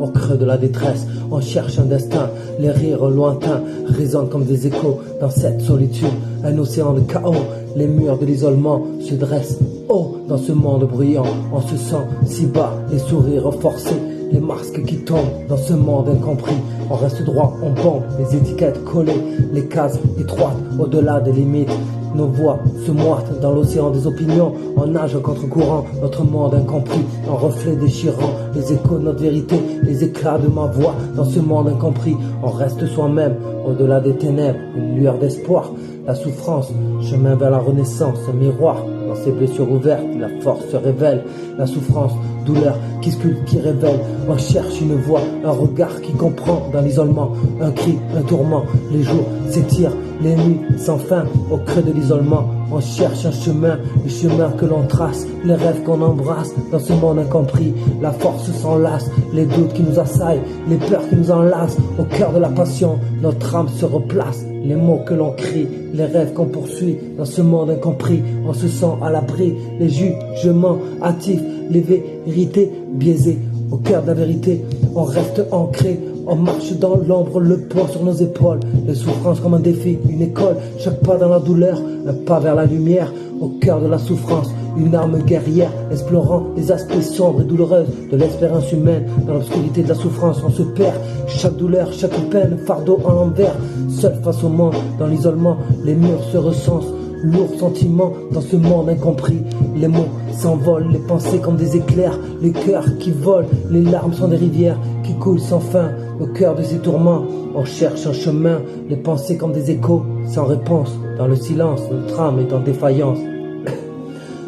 Au creux de la détresse, on cherche un destin. Les rires lointains résonnent comme des échos dans cette solitude. Un océan de chaos, les murs de l'isolement se dressent haut dans ce monde bruyant. On se sent si bas, les sourires forcés, les masques qui tombent dans ce monde incompris. On reste droit, on bombe, les étiquettes collées, les cases étroites au-delà des limites. Nos voix se moitent dans l'océan des opinions. On nage en contre-courant, notre monde incompris, en reflet déchirant, les échos de notre vérité, les éclats de ma voix dans ce monde incompris. On reste soi-même, au-delà des ténèbres, une lueur d'espoir. La souffrance, chemin vers la renaissance, un miroir. Dans ces blessures ouvertes, la force se révèle. La souffrance, douleur qui sculpte, qui révèle. On cherche une voix, un regard qui comprend dans l'isolement. Un cri, un tourment, les jours s'étirent, les nuits sans fin. Au creux de l'isolement, on cherche un chemin, le chemin que l'on trace, les rêves qu'on embrasse dans ce monde incompris. La force s'enlace, les doutes qui nous assaillent, les peurs qui nous enlacent. Au cœur de la passion, notre âme se replace. Les mots que l'on crie, les rêves qu'on poursuit dans ce monde incompris. On se sent à l'abri, les jugements hâtifs, les vérités biaisées. Au cœur de la vérité, on reste ancré. On marche dans l'ombre, le poids sur nos épaules. Les souffrances comme un défi, une école. Chaque pas dans la douleur, un pas vers la lumière. Au cœur de la souffrance, une arme guerrière, explorant les aspects sombres et douloureux de l'espérance humaine. Dans l'obscurité de la souffrance, on se perd. Chaque douleur, chaque peine, fardeau en l'envers. Seul face au monde, dans l'isolement, les murs se recensent. Lourds sentiments dans ce monde incompris. Les mots s'envolent, les pensées comme des éclairs. Les cœurs qui volent, les larmes sont des rivières qui coulent sans fin. Au cœur de ces tourments, on cherche un chemin. Les pensées comme des échos, sans réponse. Dans le silence, notre âme est en défaillance.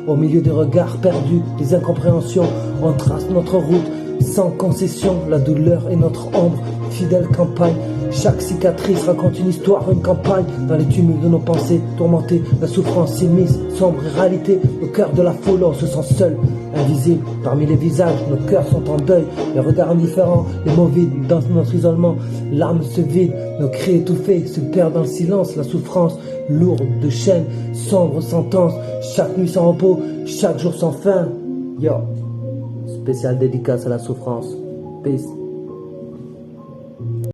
Au milieu des regards perdus, des incompréhensions, on trace notre route sans concession. La douleur est notre ombre, fidèle campagne. Chaque cicatrice raconte une histoire, une campagne. Dans les tumultes de nos pensées tourmentées, la souffrance s'immisce, sombre réalité. Au cœur de la foule, on se sent seul, invisible. Parmi les visages, nos cœurs sont en deuil. Les regards indifférents, les mots vides dans notre isolement. L'âme se vide, nos cris étouffés se perdent dans le silence. La souffrance, lourde de chaînes, sombre sentence. Chaque nuit sans repos, chaque jour sans fin. Yo, spécial dédicace à la souffrance. Peace.